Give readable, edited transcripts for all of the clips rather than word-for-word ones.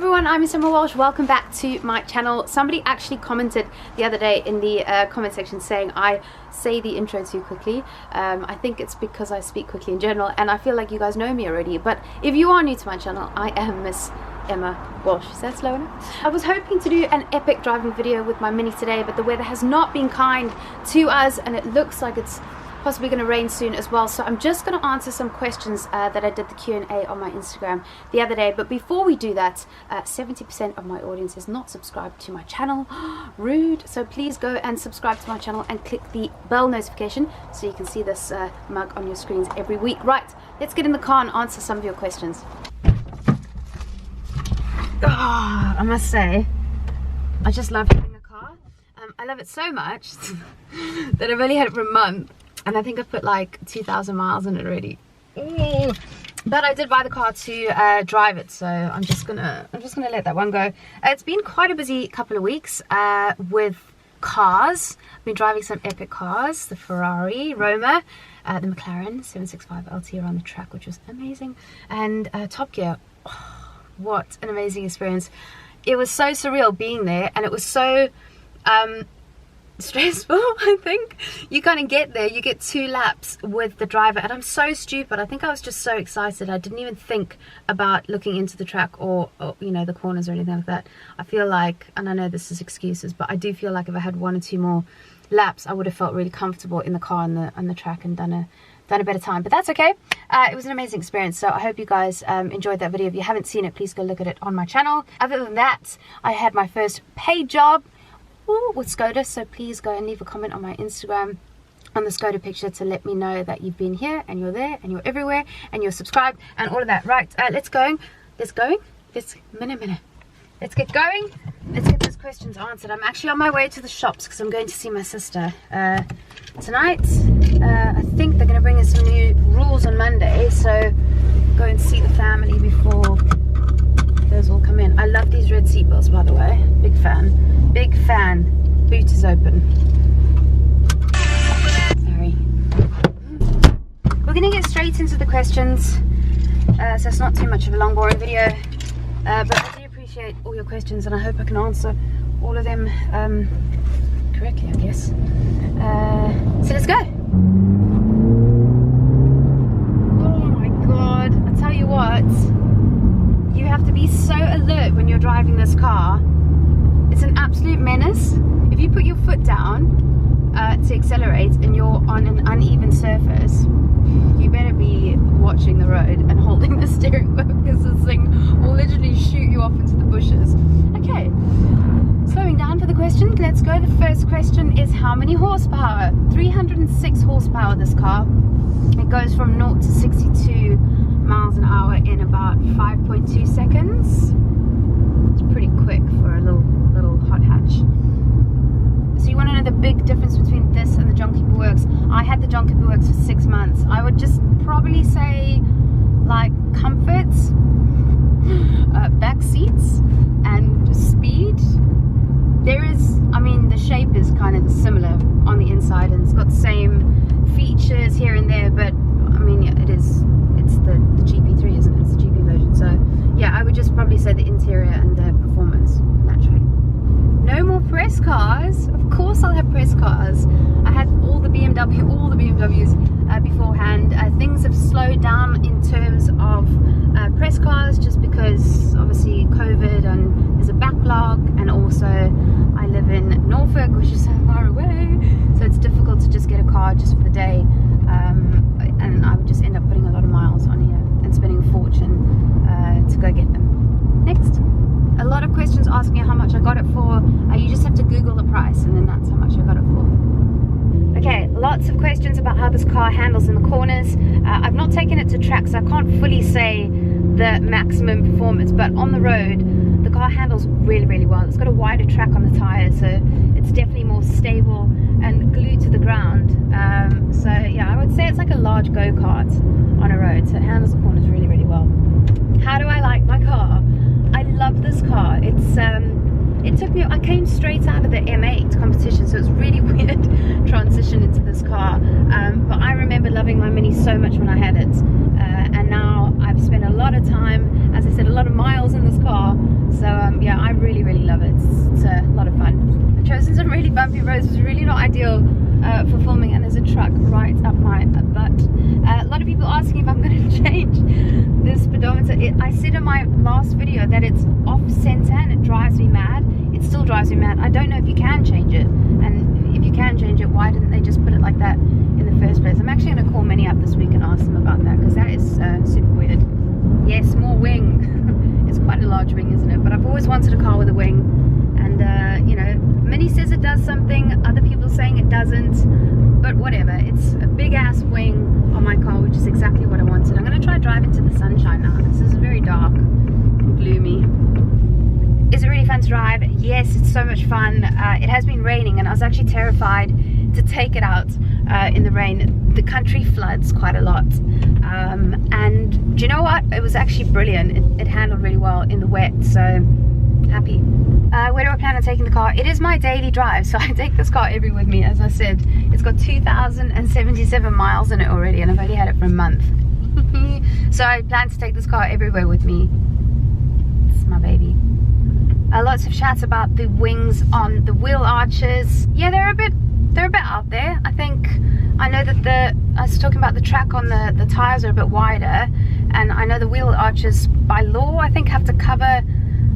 everyone, I'm Miss Walsh. Welcome back to my channel. Somebody actually commented the other day in the comment section saying I say the intro too quickly. I think it's because I speak quickly in general, and I feel like you guys know me already. But if you are new to my channel, I am Miss Walsh. Is that slow enough? I was hoping to do an epic driving video with my Mini today, but the weather has not been kind to us, and it looks like it's possibly going to rain soon as well. So I'm just going to answer some questions that I did the Q&A on my Instagram the other day. But before we do that, 70% of my audience is not subscribed to my channel. Rude. So please go and subscribe to my channel and click the bell notification so you can see this mug on your screens every week. Right, let's get in the car and answer some of your questions. Oh, I must say, I just love having a car. I love it so much that I've only had it for a month. And I think I've put like 2,000 miles in it already. Ooh. But I did buy the car to drive it, so I'm just gonna let that one go. It's been quite a busy couple of weeks with cars. I've been driving some epic cars: the Ferrari Roma, the McLaren 765 LT around the track, which was amazing, and Top Gear. Oh, what an amazing experience! It was so surreal being there, and it was so stressful. I think you kind of get there, you get 2 laps with the driver, and I'm so stupid. I think I was just so excited I didn't even think about looking into the track or you know, the corners or anything like that. I feel like, and I know this is excuses, but I do feel like if I had 1 or 2 more laps I would have felt really comfortable in the car on the track and done a better time. But that's okay. It was an amazing experience, so I hope you guys enjoyed that video. If you haven't seen it, please go look at it on my channel. Other than that, I had my first paid job with Skoda, so please go and leave a comment on my Instagram on the Skoda picture to let me know that you've been here and you're there and you're everywhere and you're subscribed and all of that. Right, let's get going. Let's get going. Let's get those questions answered. I'm actually on my way to the shops because I'm going to see my sister tonight. I think they're going to bring us some new rules on Monday, so go and see the family before those all come in. I love these red seatbelts, by the way. Big fan. Big fan. Boot is open. Sorry. We're going to get straight into the questions, so it's not too much of a long, boring video. But I do appreciate all your questions, and I hope I can answer all of them correctly, I guess. So let's go. Oh my god. I tell you what. You have to be so alert when you're driving this car. It's an absolute menace. If you put your foot down to accelerate and you're on an uneven surface, you better be watching the road and holding the steering wheel, because this thing will literally shoot you off into the bushes. Okay, slowing down for the questions. Let's go. The first question is, how many horsepower? 306 horsepower, this car. It goes from 0 to 62 miles an hour in about 5.2 seconds. It's pretty quick for a little hot hatch. So you want to know the big difference between this and the John Cooper Works? I had the John Cooper Works for 6 months. I would just probably say like comforts, back seats, and speed. There is, I mean, the shape is kind of similar on the inside, and it's got the same features here and there, but I mean, yeah, it's the GP3, isn't it? It's the GP version. So yeah, I would just probably say the interior and the performance, naturally. No more press cars. Of course I'll have press cars. I had all the BMWs beforehand. Things have slowed down in terms of press cars, just because obviously COVID and there's a backlog, and also I live in Norfolk, which is so far away, so it's difficult to just get a car just for the day. And I would just end up putting a lot of miles on here and spending a fortune to go get them. Next. A lot of questions ask me how much I got it for. You just have to Google the price, and then that's how much I got it for. Okay, lots of questions about how this car handles in the corners. I've not taken it to track, so I can't fully say the maximum performance, but on the road, the car handles really, really well. It's got a wider track on the tires, so it's definitely more stable and glued to the ground. So yeah, I would say it's like a large go-kart on a road, so it handles the corners really, really well. How do I like my car? I love this car. It took me, I came straight out of the M8 competition, so it's really weird transition into this car. But I remember loving my Mini so much when I had it. And now I've spent a lot of time, as I said, a lot of miles in this car. bumpy roads is really not ideal for filming, and there's a truck right up my butt. A lot of people asking if I'm going to change the speedometer. I said in my last video that it's off center and it drives me mad. It still drives me mad. I don't know if you can change it, and if you can change it, why didn't they just put it like that in the first place? I'm actually going to call Many up this week and ask them about that, because that is super weird. Yes, more wing. It's quite a large wing, isn't it? But I've always wanted a car with a wing, and you know, Mini says it does something, other people saying it doesn't, but whatever. It's a big ass wing on my car, which is exactly what I wanted. I'm going to try drive into the sunshine now. This is very dark and gloomy. Is it really fun to drive? Yes, it's so much fun. It has been raining, and I was actually terrified to take it out in the rain. The country floods quite a lot, and do you know what? It was actually brilliant. It handled really well in the wet, so happy. Where do I plan on taking the car? It is my daily drive, so I take this car everywhere with me. As I said, it's got 2,077 miles in it already, and I've only had it for a month. So I plan to take this car everywhere with me. It's my baby. Lots of chats about the wings on the wheel arches. Yeah, they're a bit out there. I think, I know that I was talking about the track on the tires are a bit wider, and I know the wheel arches by law I think have to cover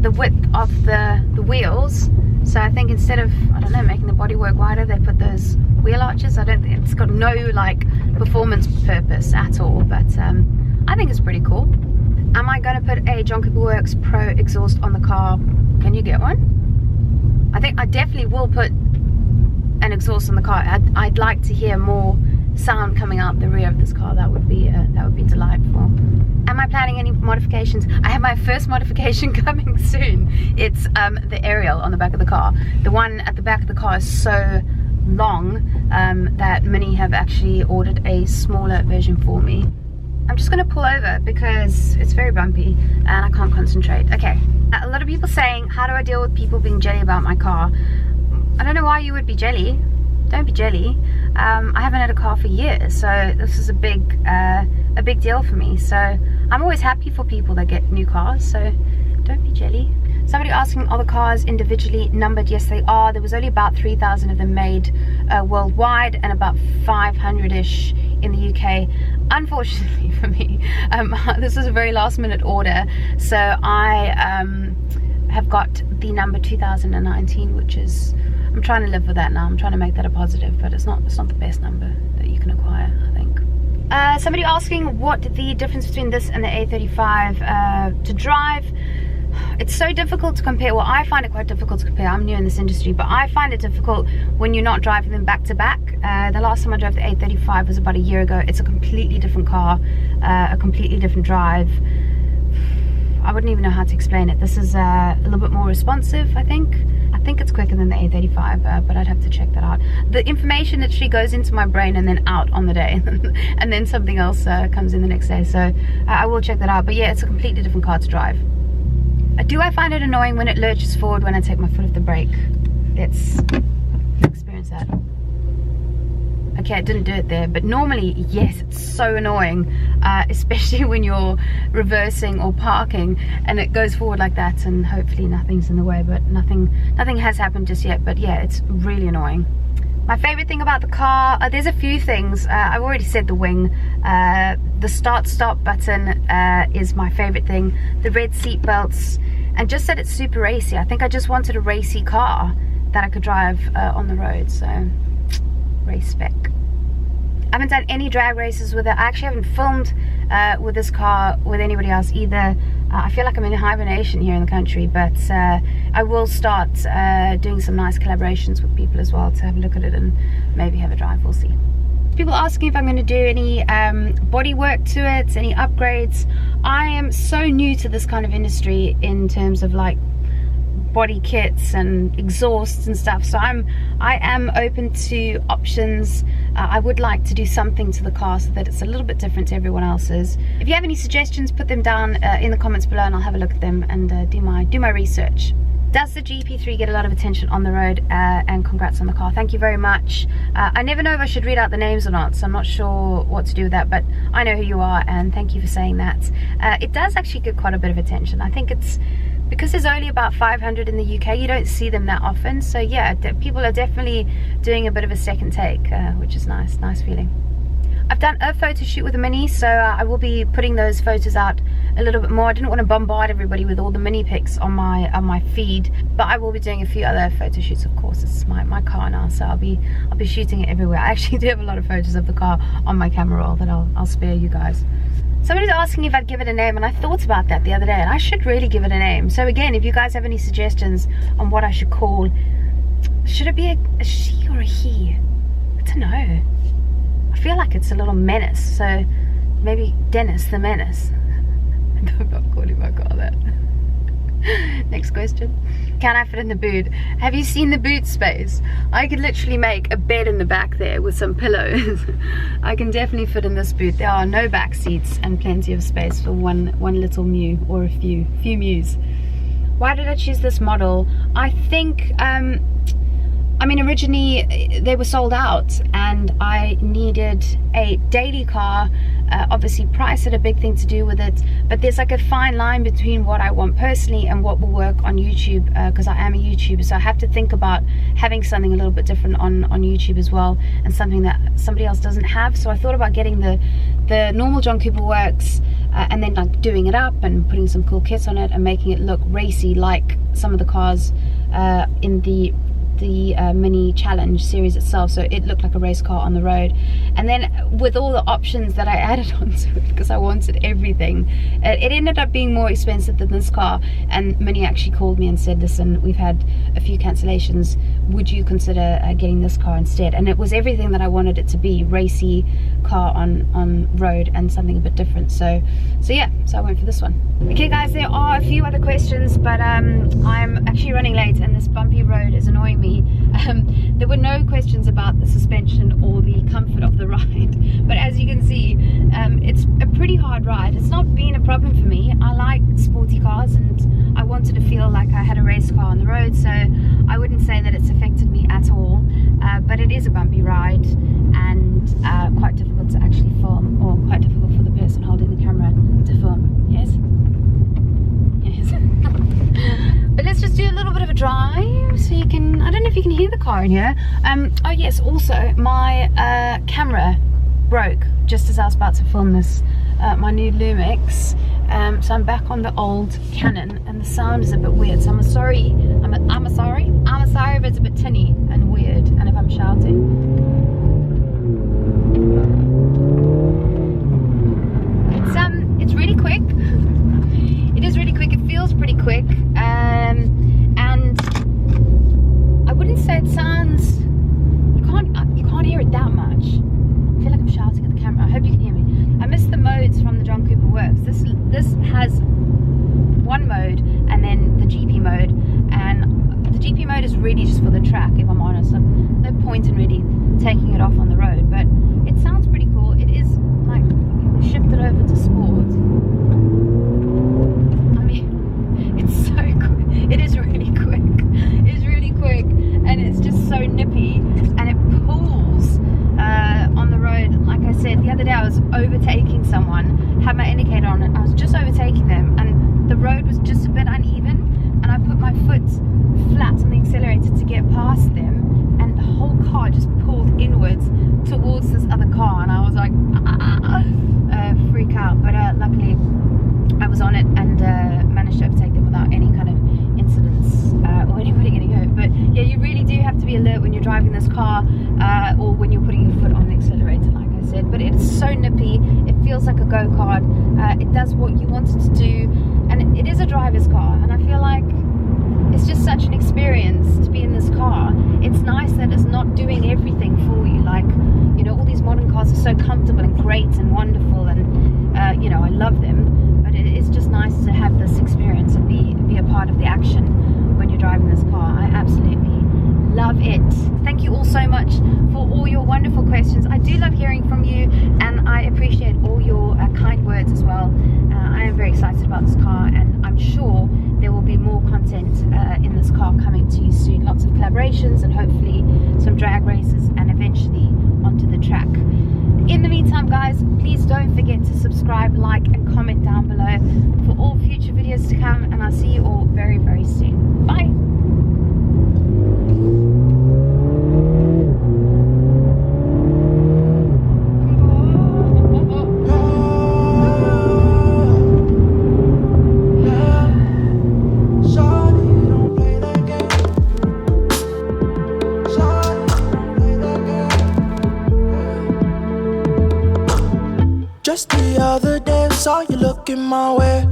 the width of the wheels. So I think instead of, I don't know, making the bodywork wider, they put those wheel arches. I don't think it's got no like performance purpose at all, but I think it's pretty cool. Am I going to put a John Cooper Works Pro exhaust on the car? Can you get one? I think I definitely will put an exhaust on the car. I'd like to hear more sound coming out the rear of this car. That would be delightful. Am I planning any modifications? I have my first modification coming soon. It's the aerial on the back of the car. The one at the back of the car is so long that Mini have actually ordered a smaller version for me. I'm just going to pull over because it's very bumpy and I can't concentrate. Okay, a lot of people saying, how do I deal with people being jelly about my car? I don't know why you would be jelly. Don't be jelly. I haven't had a car for years, so this is a big deal for me. So I'm always happy for people that get new cars, so don't be jelly. Somebody asking, are the cars individually numbered? Yes, they are. There was only about 3,000 of them made worldwide, and about 500-ish in the UK. Unfortunately for me, this was a very last minute order, so I have got the number 2019, which is, I'm trying to live with that now. I'm trying to make that a positive, but it's not the best number that you can acquire, I think. Somebody asking what the difference between this and the A35 to drive. It's so difficult to compare. Well, I find it quite difficult to compare. I'm new in this industry, but I find it difficult when you're not driving them back to back. The last time I drove the A35 was about a year ago. It's a completely different car, a completely different drive. I wouldn't even know how to explain it. This is a little bit more responsive, I think. I think it's quicker than the A35, but I'd have to check that out. The information literally goes into my brain and then out on the day, and then something else comes in the next day. So I will check that out. But yeah, it's a completely different car to drive. Do I find it annoying when it lurches forward when I take my foot off the brake? Let's experience that. Okay, I didn't do it there, but normally, yes, it's so annoying, especially when you're reversing or parking and it goes forward like that, and hopefully nothing's in the way, but nothing has happened just yet. But yeah, it's really annoying. My favorite thing about the car, there's a few things. I've already said the wing. The start-stop button is my favorite thing. The red seat belts, and just that it's super racy. I think I just wanted a racy car that I could drive on the road, so race spec. I haven't done any drag races with it. I actually haven't filmed with this car with anybody else either. I feel like I'm in hibernation here in the country, but I will start doing some nice collaborations with people as well to have a look at it and maybe have a drive. We'll see. People asking if I'm going to do any body work to it, any upgrades. I am so new to this kind of industry in terms of like body kits and exhausts and stuff, so I am open to options. I would like to do something to the car so that it's a little bit different to everyone else's. If you have any suggestions, put them down in the comments below and I'll have a look at them and do my research. Does the GP3 get a lot of attention on the road? And congrats on the car. Thank you very much. I never know if I should read out the names or not, so I'm not sure what to do with that, but I know who you are and thank you for saying that. It does actually get quite a bit of attention. I think it's because there's only about 500 in the UK, you don't see them that often. So yeah, people are definitely doing a bit of a second take, which is nice feeling. I've done a photo shoot with a Mini, so I will be putting those photos out a little bit more. I didn't want to bombard everybody with all the Mini pics on my feed, but I will be doing a few other photo shoots. Of course, it's my car now, so I'll be shooting it everywhere. I actually do have a lot of photos of the car on my camera roll that I'll spare you guys. Somebody's asking if I'd give it a name, and I thought about that the other day, and I should really give it a name. So again, if you guys have any suggestions on what I should call, should it be a she or a he? I don't know. I feel like it's a little menace, so maybe Dennis the Menace. I'm not calling my car that. Next question. Can I fit in the boot? Have you seen the boot space? I could literally make a bed in the back there with some pillows. I can definitely fit in this boot. There are no back seats and plenty of space for one little mew, or a few mews. Why did I choose this model? I think I mean, originally they were sold out and I needed a daily car. Obviously price had a big thing to do with it, but there's like a fine line between what I want personally and what will work on YouTube, because I am a YouTuber, so I have to think about having something a little bit different on YouTube as well, and something that somebody else doesn't have. So I thought about getting the normal John Cooper Works, and then like doing it up and putting some cool kits on it and making it look racy like some of the cars in the Mini Challenge series itself, so it looked like a race car on the road. And then with all the options that I added onto it, because I wanted everything, it ended up being more expensive than this car. And Mini actually called me and said, listen, we've had a few cancellations, would you consider getting this car instead? And it was everything that I wanted it to be, racy car on road and something a bit different. So yeah, so I went for this one. Okay guys, there are a few other questions, but I'm actually running late and this bumpy road is annoying me. There were no questions about the suspension or the comfort of the ride, but as you can see, it's a pretty hard ride. It's not been a problem for me. I like sporty cars and I wanted to feel like I had a race car on the road, so I wouldn't say that it's affected me at all, but it is a bumpy ride and quite difficult to actually film, or quite difficult for the person holding the camera to film. Yes? But let's just do a little bit of a drive so you can, I don't know if you can hear the car in here. Oh yes, also my camera broke just as I was about to film this, my new Lumix. So I'm back on the old Canon and the sound is a bit weird, so I'm sorry if it's a bit tinny and weird and if I'm shouting. It's really quick. It is really quick. It feels pretty quick, and I wouldn't say it sounds. You can't hear it that much. I feel like I'm shouting at the camera. I hope you can hear me. I missed the modes from the John Cooper Works. This has one mode and then the GP mode, and the GP mode is really just for the track. If I'm honest, no point in really taking it off on the road. But it sounds pretty cool. It is like shifted over to sport. It's so quick. It is really quick. It's really quick, and it's just so nippy, and it pulls on the road. Like I said, the other day I was overtaking someone, had my indicator on, and I was just overtaking them, and the road was just a bit uneven, and I put my foot flat on the accelerator to get past them, and the whole car just pulled inwards towards this other car, and I was like, freak out. But luckily I was on it and managed to overtake them without any kind of incidents or anybody getting hurt. But yeah, you really do have to be alert when you're driving this car, or when you're putting your foot on the accelerator, like I said. But it's so nippy, it feels like a go-kart, it does what you want it to do, and it is a driver's car, and I feel like it's just such an experience to be in this car. It's nice that it's not doing everything for you, like, you know, all these modern cars are so comfortable and great and wonderful, and you know, I love them, but it's just nice to have this experience and be a part of the action when you're driving this car. I absolutely love it. Thank you all so much for all your wonderful questions. I do love hearing from you, and I appreciate all your kind words as well. I am very excited about this car, and I'm sure there will be more content in this car coming to you soon. Lots of collaborations and hopefully some drag races and eventually onto the track. In the meantime, guys, please don't forget to subscribe, like and comment down below for all future videos to come, and I'll see you all very, very soon. Bye. Just the other day, saw you looking my way.